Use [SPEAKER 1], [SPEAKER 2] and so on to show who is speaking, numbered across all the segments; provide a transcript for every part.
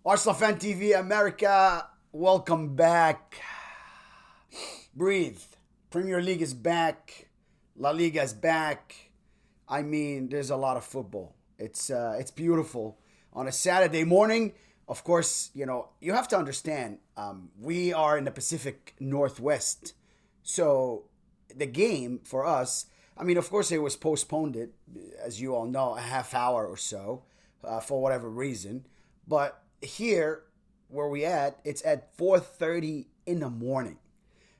[SPEAKER 1] Arsenal Fan TV America, welcome back. Breathe. Premier League is back. La Liga is back. I mean, there's a lot of football. It's beautiful on a Saturday morning. Of course, you have to understand. We are in the Pacific Northwest, so the game for us. I mean, of course, it was postponed. It, as you all know, a half hour or so, for whatever reason. But here, where we at, it's at 4:30 in the morning.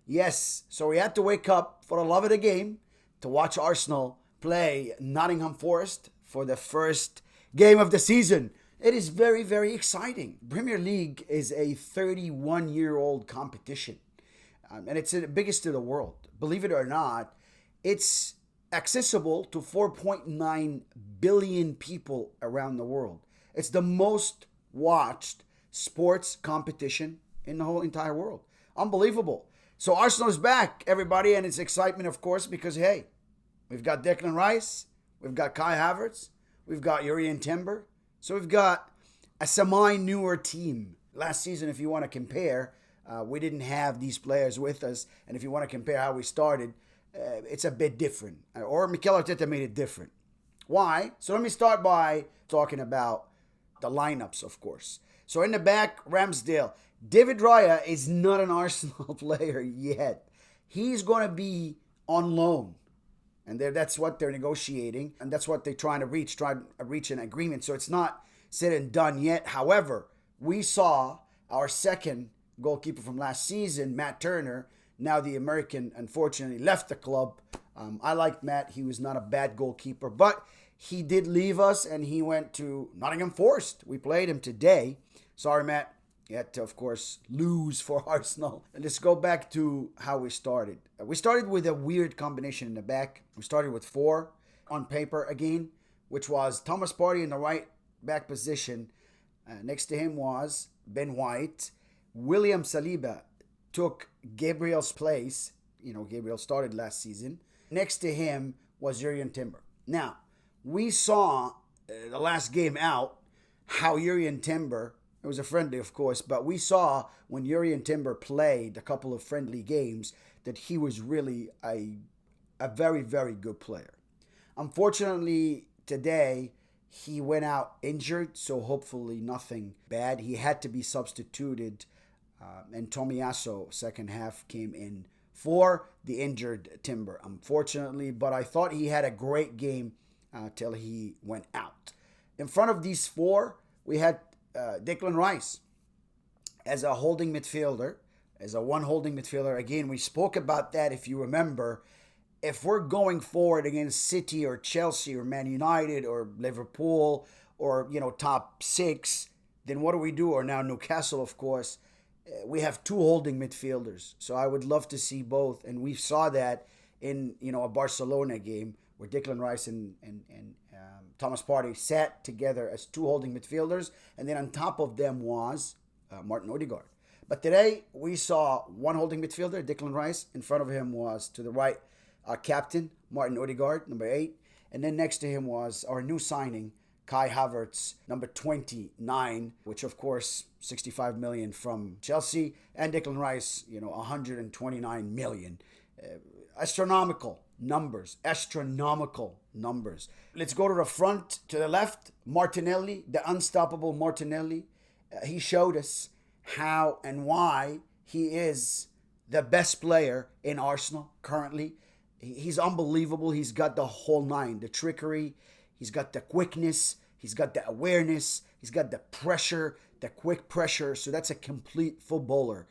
[SPEAKER 1] Yes, so we had to wake up for the love of the game to watch Arsenal play Nottingham Forest for the first game of the season. It is very, very exciting. Premier League is a 31-year-old competition, and it's the biggest in the world. Believe it or not, it's accessible to 4.9 billion people around the world. It's the most watched sports competition in the whole entire world. Unbelievable. So Arsenal is back, everybody, and it's excitement, of course, because, hey, we've got Declan Rice, we've got Kai Havertz, we've got Jurrien Timber. So we've got a semi-newer team. Last season, if you want to compare, we didn't have these players with us. And if you want to compare how we started, it's a bit different. Or Mikel Arteta made it different. Why? So let me start by talking about the lineups, of course. So in the back, Ramsdale. David Raya is not an Arsenal player yet. He's going to be on loan. And that's what they're negotiating. And that's what they're trying to reach an agreement. So it's not said and done yet. However, we saw our second goalkeeper from last season, Matt Turner. Now the American, unfortunately, left the club. I liked Matt. He was not a bad goalkeeper. But he did leave us and he went to Nottingham Forest. We played him today. Sorry, Matt. You had to, of course, lose for Arsenal. And let's go back to how we started. We started with a weird combination in the back. We started with four on paper again, which was Thomas Partey in the right back position. Next to him was Ben White. William Saliba took Gabriel's place. Gabriel started last season. Next to him was Jurrien Timber. Now, we saw the last game out how Jurrien Timber, it was a friendly, of course, but we saw when Jurrien Timber played a couple of friendly games that he was really a very, very good player. Unfortunately, today he went out injured, so hopefully nothing bad. He had to be substituted, and Tomiyasu, second half, came in for the injured Timber, unfortunately, but I thought he had a great game till he went out. In front of these four, we had Declan Rice as a holding midfielder, as a one holding midfielder. Again, we spoke about that, if you remember. If we're going forward against City or Chelsea or Man United or Liverpool or, top six, then what do we do? Or now Newcastle, of course. We have two holding midfielders. So I would love to see both. And we saw that in, a Barcelona game where Declan Rice and Thomas Partey sat together as two holding midfielders, and then on top of them was Martin Odegaard. But today we saw one holding midfielder, Declan Rice. In front of him was, to the right, our captain, Martin Odegaard, number 8. And then next to him was our new signing, Kai Havertz, number 29, which of course 65 million from Chelsea, and Declan Rice, 129 million. Astronomical numbers. Let's go to the front, to the left. Martinelli, the unstoppable Martinelli. He showed us how and why he is the best player in Arsenal currently. He's unbelievable. He's got the whole nine, the trickery. He's got the quickness. He's got the awareness. He's got the pressure, the quick pressure. So that's a complete footballer.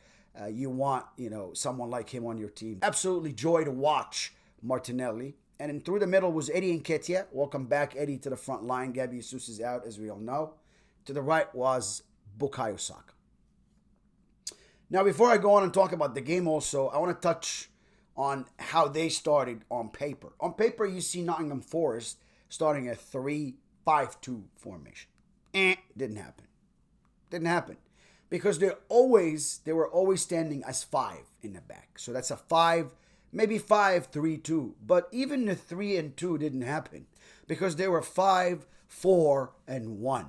[SPEAKER 1] You want, someone like him on your team. Absolutely joy to watch Martinelli. And then through the middle was Eddie Nketiah. Welcome back, Eddie, to the front line. Gabby Jesus is out, as we all know. To the right was Bukayo Saka. Now, before I go on and talk about the game also, I want to touch on how they started on paper. On paper, you see Nottingham Forest starting a 3-5-2 formation. Didn't happen. Because they were always standing as 5 in the back. So that's a 5, maybe 5-3-2. But even the 3 and 2 didn't happen because they were 5, 4, and 1.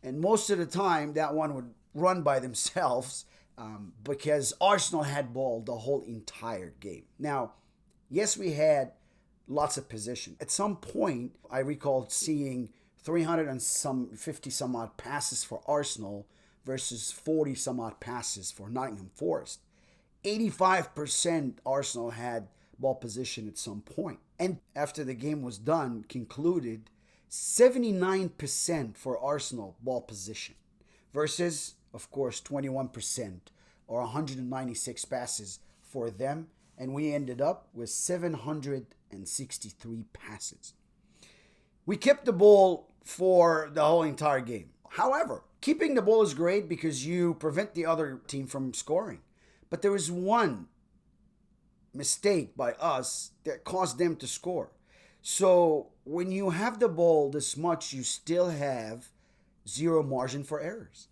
[SPEAKER 1] And most of the time, that one would run by themselves because Arsenal had ball the whole entire game. Now, yes, we had lots of possession. At some point, I recall seeing 300 and some 50 some odd passes for Arsenal versus 40 some odd passes for Nottingham Forest. 85% Arsenal had ball position at some point. And after the game was done, concluded 79% for Arsenal ball position versus, of course, 21% or 196 passes for them. And we ended up with 763 passes. We kept the ball for the whole entire game. However, keeping the ball is great because you prevent the other team from scoring. But there was one mistake by us that caused them to score. So when you have the ball this much, you still have zero margin for errors.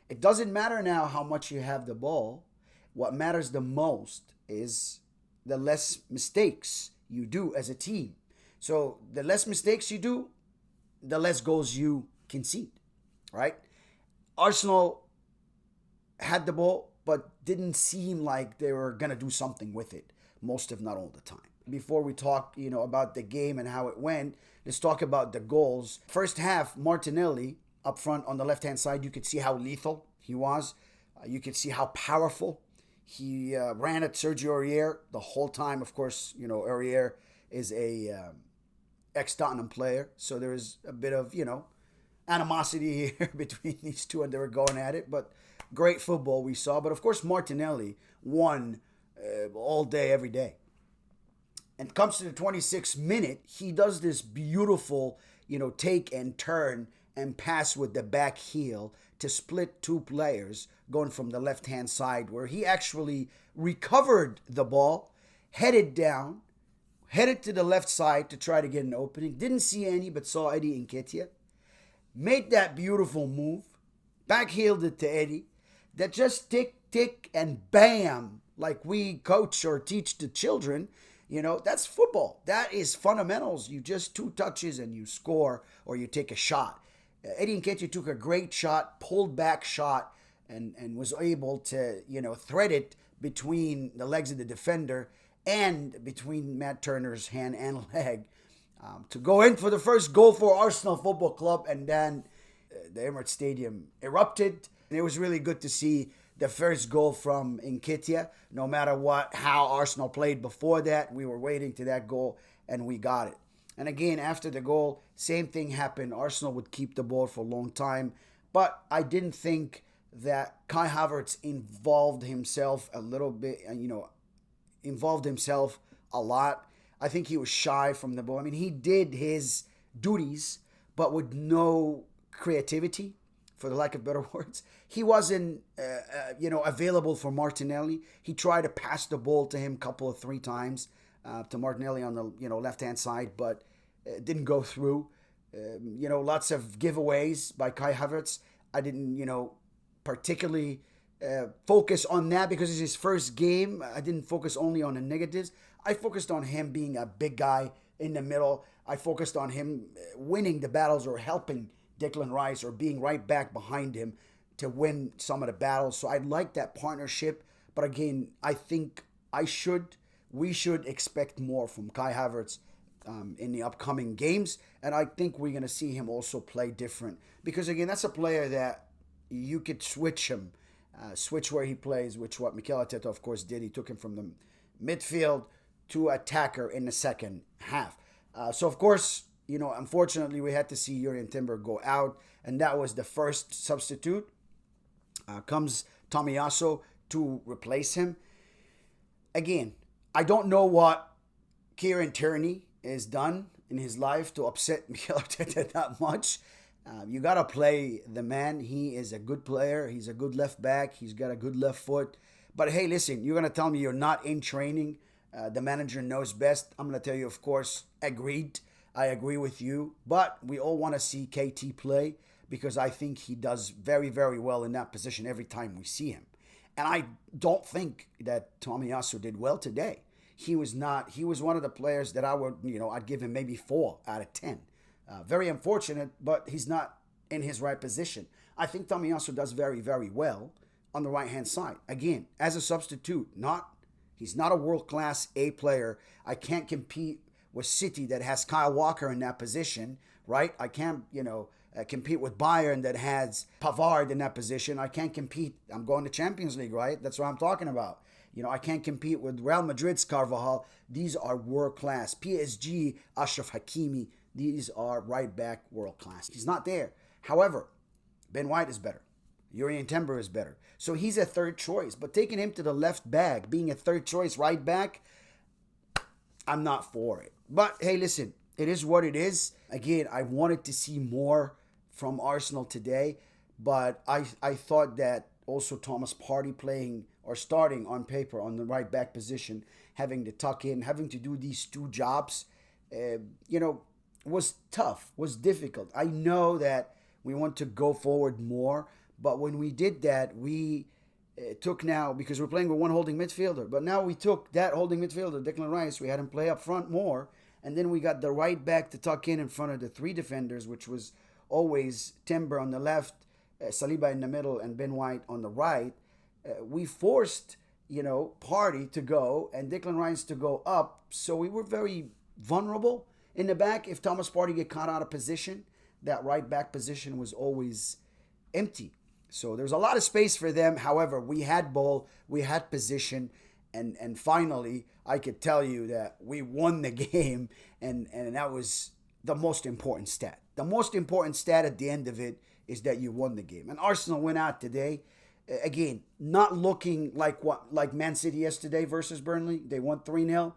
[SPEAKER 1] It doesn't matter now how much you have the ball. What matters the most is the less mistakes you do as a team. So the less mistakes you do, the less goals you concede, right? Arsenal had the ball, but didn't seem like they were going to do something with it most, if not all the time. Before we talk, about the game and how it went, let's talk about the goals. First half, Martinelli up front on the left-hand side, you could see how lethal he was. You could see how powerful he ran at Sergio Aurier the whole time. Of course, Aurier is a ex-Tottenham player, so there is a bit of, animosity here between these two, and they were going at it. But great football we saw. But of course, Martinelli won all day, every day. And comes to the 26th minute, he does this beautiful, take and turn and pass with the back heel to split two players going from the left-hand side, where he actually recovered the ball, headed down, headed to the left side to try to get an opening. Didn't see any, but saw Eddie Nketiah. Made that beautiful move, back-heeled it to Eddie, that just tick, tick, and bam, like we coach or teach the children. That's football. That is fundamentals. You just 2 touches and you score, or you take a shot. Eddie Nketiah took a great shot, pulled back shot, and was able to, thread it between the legs of the defender and between Matt Turner's hand and leg to go in for the first goal for Arsenal Football Club. And then the Emirates Stadium erupted. And it was really good to see the first goal from Nketiah. No matter how Arsenal played before that, we were waiting to that goal, and we got it. And again, after the goal, same thing happened. Arsenal would keep the ball for a long time, but I didn't think that Kai Havertz involved himself a little bit, involved himself a lot. I think he was shy from the ball. I mean, he did his duties, but with no creativity, for the lack of better words. He wasn't, available for Martinelli. He tried to pass the ball to him a 3 times, to Martinelli on the, left-hand side, but it didn't go through. Lots of giveaways by Kai Havertz. I didn't, particularly focus on that because it's his first game. I didn't focus only on the negatives. I focused on him being a big guy in the middle. I focused on him winning the battles or helping Declan Rice or being right back behind him to win some of the battles. So I like that partnership. But again, I think we should expect more from Kai Havertz in the upcoming games. And I think we're going to see him also play different. Because again, that's a player that you could switch him, switch where he plays, which what Mikel Arteta, of course, did. He took him from the midfield to attacker in the second half. So, of course, unfortunately, we had to see Jurrien Timber go out, and that was the first substitute. Comes Tomiyasu to replace him. Again, I don't know what Kieran Tierney has done in his life to upset Mikel Arteta that much. You got to play the man. He is a good player. He's a good left back. He's got a good left foot. But hey, listen, you're going to tell me you're not in training. The manager knows best. I'm going to tell you, of course, agreed. I agree with you. But we all want to see KT play because I think he does very, very well in that position every time we see him. And I don't think that Tomiyasu did well today. He was not. He was one of the players that I'd give him maybe 4 out of 10. Very unfortunate, but he's not in his right position. I think Tomiyasu does very, very well on the right-hand side. Again, as a substitute, he's not a world-class A player. I can't compete with City that has Kyle Walker in that position, right? I can't, compete with Bayern that has Pavard in that position. I can't compete. I'm going to Champions League, right? That's what I'm talking about. I can't compete with Real Madrid's Carvajal. These are world-class. PSG, Ashraf Hakimi, these are right-back world-class. He's not there. However, Ben White is better. Urian Timber is better. So he's a third choice. But taking him to the left back, being a third choice right back, I'm not for it. But hey, listen, it is what it is. Again, I wanted to see more from Arsenal today, but I thought that also Thomas Partey playing or starting on paper on the right back position, having to tuck in, having to do these two jobs, was tough, was difficult. I know that we want to go forward more, but when we did that, we took now, because we're playing with one holding midfielder, but now we took that holding midfielder, Declan Rice, we had him play up front more, and then we got the right back to tuck in front of the three defenders, which was always Timber on the left, Saliba in the middle, and Ben White on the right. We forced, Partey to go and Declan Rice to go up, so we were very vulnerable in the back. If Thomas Partey get caught out of position, that right back position was always empty. So there's a lot of space for them. However, we had ball, we had position, and finally, I could tell you that we won the game, and that was the most important stat. The most important stat at the end of it is that you won the game. And Arsenal went out today, again, not looking like Man City yesterday versus Burnley. They won 3-0.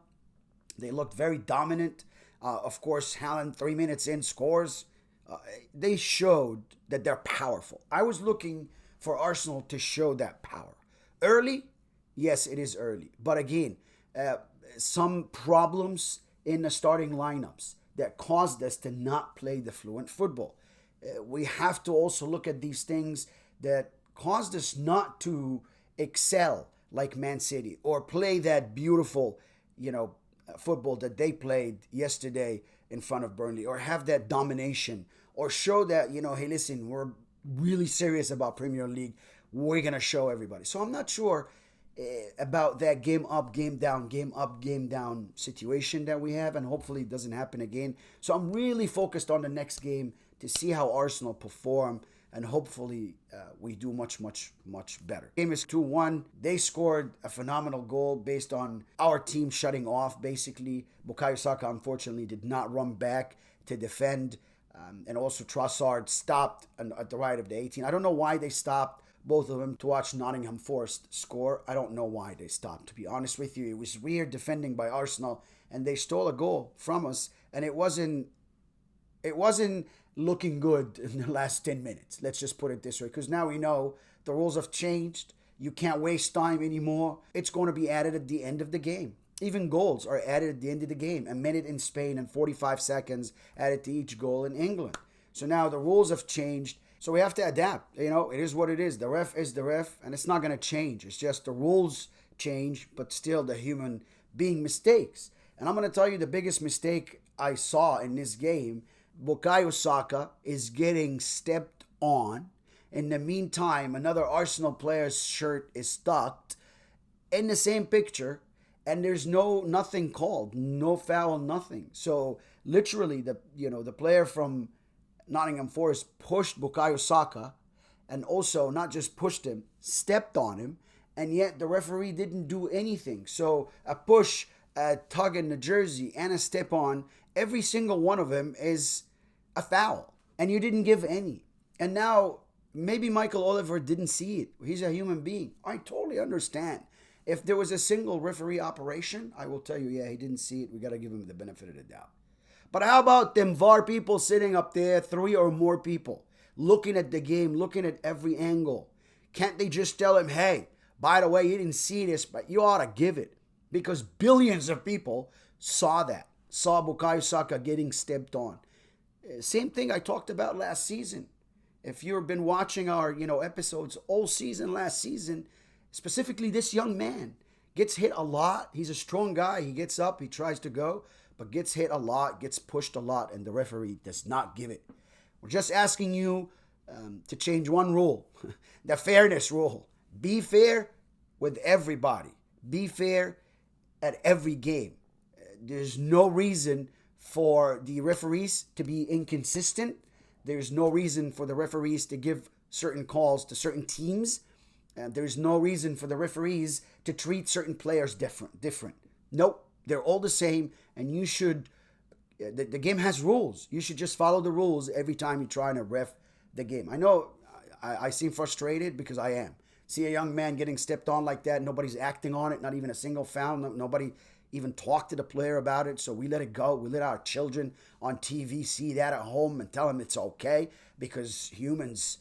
[SPEAKER 1] They looked very dominant. Of course, Haaland, 3 minutes in, scores. They showed that they're powerful. I was looking for Arsenal to show that power. Early, yes, it is early. But again, some problems in the starting lineups that caused us to not play the fluent football. We have to also look at these things that caused us not to excel like Man City or play that beautiful, football that they played yesterday in front of Burnley, or have that domination, or show that, hey, listen, we're really serious about Premier League. We're going to show everybody. So I'm not sure about that game up, game down, game up, game down situation that we have, and hopefully it doesn't happen again. So I'm really focused on the next game to see how Arsenal perform, and hopefully we do much, much, much better. Game is 2-1. They scored a phenomenal goal based on our team shutting off, basically. Bukayo Saka, unfortunately, did not run back to defend. And also Trossard stopped at the right of the 18. I don't know why they stopped both of them to watch Nottingham Forrest score. I don't know why they stopped, to be honest with you. It was weird defending by Arsenal, and they stole a goal from us, and it wasn't looking good in the last 10 minutes. Let's just put it this way, because now we know the rules have changed. You can't waste time anymore. It's going to be added at the end of the game. Even goals are added at the end of the game. A minute in Spain and 45 seconds added to each goal in England. So now the rules have changed. So we have to adapt. It is what it is. The ref is the ref, and it's not going to change. It's just the rules change, but still the human being mistakes. And I'm going to tell you the biggest mistake I saw in this game. Bukayo Saka is getting stepped on. In the meantime, another Arsenal player's shirt is stuck in the same picture, and there's nothing called, no foul, nothing. So literally, the player from Nottingham Forrest pushed Bukayo Saka, and also not just pushed him, stepped on him, and yet the referee didn't do anything. So a push, a tug in the jersey, and a step on, every single one of them is a foul, and you didn't give any. And now maybe Michael Oliver didn't see it. He's a human being. I totally understand. If there was a single referee operation, I will tell you, yeah, he didn't see it. We got to give him the benefit of the doubt. But how about them VAR people sitting up there, 3 or more people, looking at the game, looking at every angle? Can't they just tell him, hey, by the way, you didn't see this, but you ought to give it? Because billions of people saw Bukayo Saka getting stepped on. Same thing I talked about last season. If you've been watching our, episodes all season, last season, specifically this young man gets hit a lot. He's a strong guy. He gets up, he tries to go, but gets hit a lot, gets pushed a lot, and the referee does not give it. We're just asking you, to change one rule, the fairness rule. Be fair with everybody. Be fair at every game. There's no reason for the referees to be inconsistent. There's no reason for the referees to give certain calls to certain teams. There's no reason for the referees to treat certain players different. Nope, they're all the same, and you should. The game has rules. You should just follow the rules every time you're trying to ref the game. I know I seem frustrated because I am. See a young man getting stepped on like that, nobody's acting on it, not even a single foul, nobody even talked to the player about it, so we let it go. We let our children on TV see that at home and tell them it's okay because humans,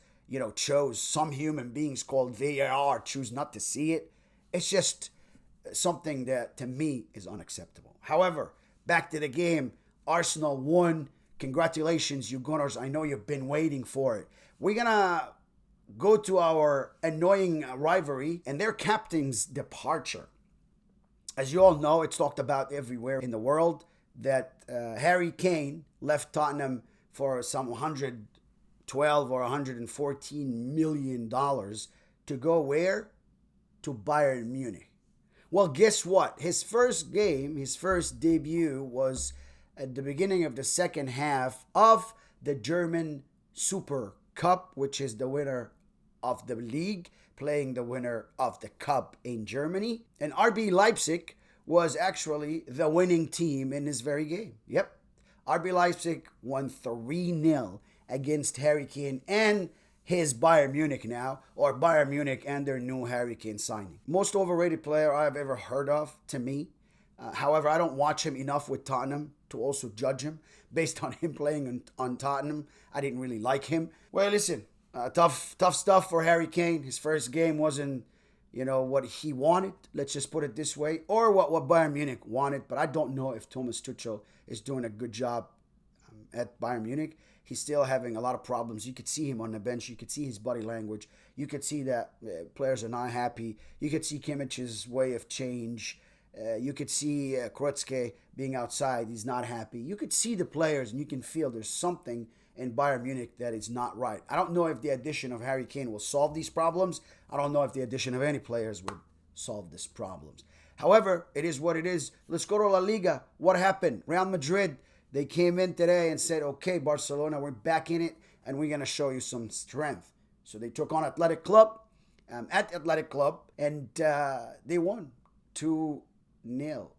[SPEAKER 1] some human beings called VAR choose not to see it. It's just something that to me is unacceptable. However, back to the game. Arsenal won. Congratulations, you Gunners. I know you've been waiting for it. We're going to go to our annoying rivalry and their captain's departure. As you all know, it's talked about everywhere in the world that Harry Kane left Tottenham for some 112 or 114 million dollars to go where? To Bayern Munich. Well, guess what? His first game, his first debut was at the beginning of the second half of the German Super Cup, which is the winner of the league, playing the winner of the cup in Germany. And RB Leipzig was actually the winning team in this very game. Yep. RB Leipzig won 3-0 against Harry Kane and his Bayern Munich now, or Bayern Munich and their new Harry Kane signing. Most overrated player I've ever heard of, to me. However, I don't watch him enough with Tottenham to also judge him. Based on him playing on Tottenham, I didn't really like him. Well, listen, tough stuff for Harry Kane. His first game wasn't, what he wanted. Let's just put it this way. Or what Bayern Munich wanted. But I don't know if Thomas Tuchel is doing a good job at Bayern Munich. He's still having a lot of problems. You could see him on the bench. You could see his body language. You could see that players are not happy. You could see Kimmich's way of change. You could see Krotzke being outside. He's not happy. You could see the players, and you can feel there's something in Bayern Munich that is not right. I don't know if the addition of Harry Kane will solve these problems. I don't know if the addition of any players would solve these problems. However, it is what it is. Let's go to La Liga. What happened? Real Madrid, they came in today and said, okay, Barcelona, we're back in it, and we're going to show you some strength. So they took on Athletic Club, and they won 2-0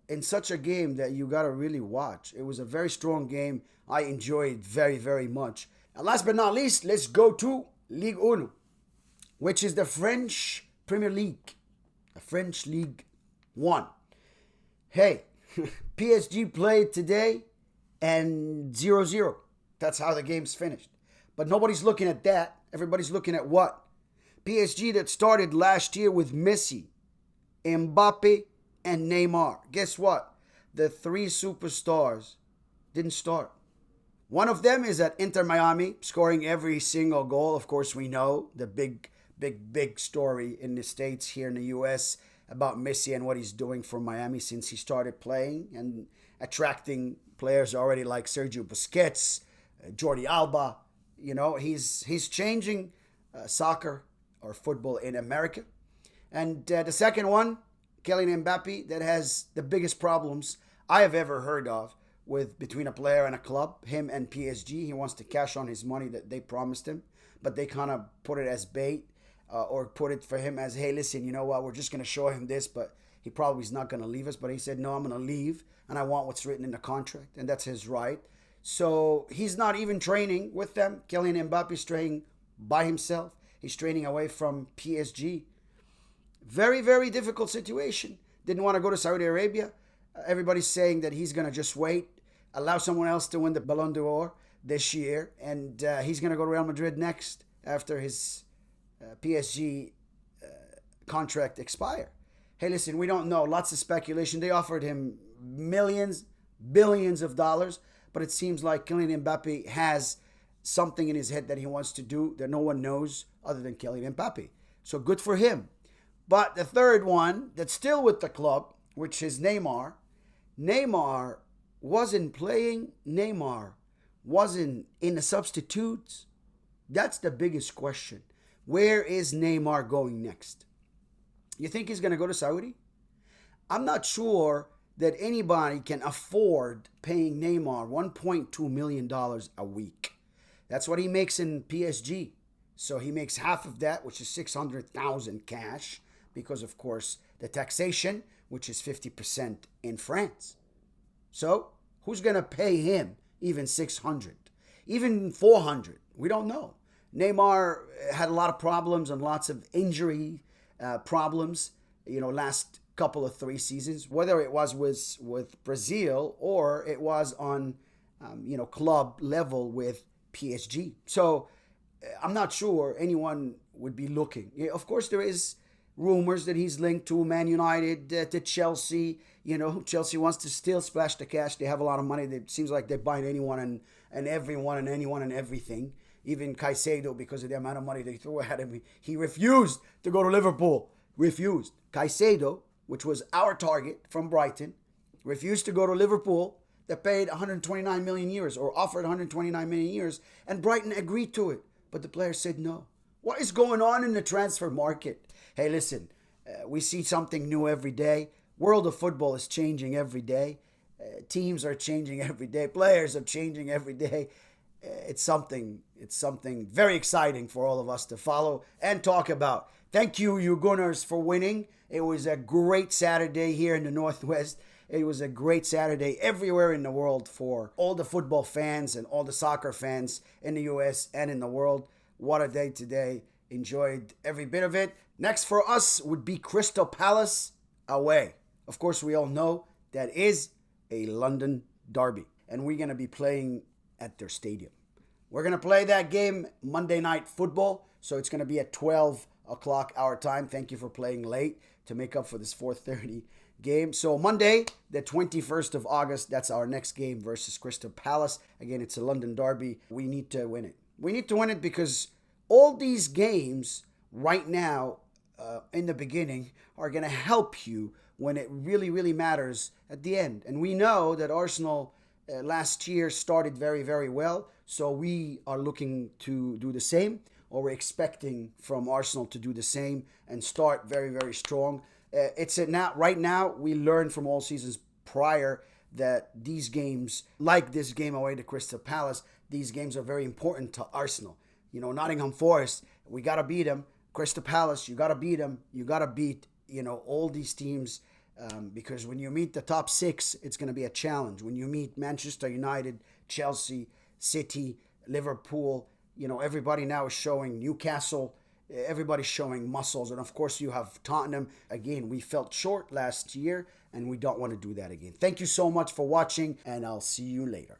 [SPEAKER 1] in such a game that you got to really watch. It was a very strong game. I enjoyed very, very much. And last but not least, let's go to Ligue 1, which is the French Premier League, the French Ligue 1. Hey, PSG played today and 0-0. That's how the game's finished. But nobody's looking at that. Everybody's looking at what? PSG that started last year with Messi, Mbappe, and Neymar. Guess what? The three superstars didn't start. One of them is at Inter Miami, scoring every single goal. Of course, we know the big story in the States, here in the U.S., about Messi and what he's doing for Miami since he started playing and attracting players already like Sergio Busquets, Jordi Alba. He's changing soccer or football in America. And the second one, Kylian Mbappe, that has the biggest problems I have ever heard of between a player and a club, him and PSG. He wants to cash on his money that they promised him, but they kind of put it as bait or put it for him as, hey, listen, you know what, we're just going to show him this, but he probably is not going to leave us. But he said, no, I'm going to leave, and I want what's written in the contract, and that's his right. So he's not even training with them. Kylian Mbappe is training by himself. He's training away from PSG. Very, very difficult situation. Didn't want to go to Saudi Arabia. Everybody's saying that he's going to just wait, allow someone else to win the Ballon d'Or this year, and he's going to go to Real Madrid next after his PSG contract expire. Hey, listen, we don't know. Lots of speculation. They offered him millions, billions of dollars, but it seems like Kylian Mbappe has something in his head that he wants to do that no one knows other than Kylian Mbappe. So good for him. But the third one that's still with the club, which is Neymar. Neymar wasn't playing. Neymar wasn't in the substitutes. That's the biggest question. Where is Neymar going next? You think he's going to go to Saudi? I'm not sure that anybody can afford paying Neymar $1.2 million a week. That's what he makes in PSG. So he makes half of that, which is 600,000 cash, because of course the taxation, which is 50% in France. So who's going to pay him even 600, even 400? We don't know. Neymar had a lot of problems and lots of injury problems, last couple of 3 seasons, whether it was with Brazil or it was on, club level with PSG. So I'm not sure anyone would be looking. Yeah, of course, there is rumors that he's linked to Man United, to Chelsea. Chelsea wants to still splash the cash. They have a lot of money. It seems like they're buying anyone and everyone and anyone and everything. Even Caicedo, because of the amount of money they threw at him, he refused to go to Liverpool. Refused. Caicedo, which was our target from Brighton, refused to go to Liverpool. That paid 129 million euros or offered 129 million euros, and Brighton agreed to it. But the player said no. What is going on in the transfer market? Hey, listen, we see something new every day. World of football is changing every day. Teams are changing every day. Players are changing every day. It's something very exciting for all of us to follow and talk about. Thank you, you Gunners, for winning. It was a great Saturday here in the Northwest. It was a great Saturday everywhere in the world for all the football fans and all the soccer fans in the US and in the world. What a day today. Enjoyed every bit of it. Next for us would be Crystal Palace away. Of course, we all know that is a London derby, and we're going to be playing at their stadium. We're going to play that game Monday Night Football, so it's going to be at 12 o'clock our time. Thank you for playing late to make up for this 4:30 game. So Monday, the 21st of August, that's our next game versus Crystal Palace. Again, it's a London derby. We need to win it. We need to win it because all these games right now in the beginning are going to help you when it really, really matters at the end. And we know that Arsenal last year started very, very well. So we are looking to do the same, or we're expecting from Arsenal to do the same and start very, very strong. Right now, we learned from all seasons prior that these games, like this game away to Crystal Palace, these games are very important to Arsenal. Nottingham Forrest, we got to beat them. Crystal Palace, you got to beat them. You got to beat, all these teams because when you meet the top 6, it's going to be a challenge. When you meet Manchester United, Chelsea, City, Liverpool, everybody now is showing Newcastle. Everybody's showing muscles. And of course, you have Tottenham. Again, we felt short last year, and we don't want to do that again. Thank you so much for watching, and I'll see you later.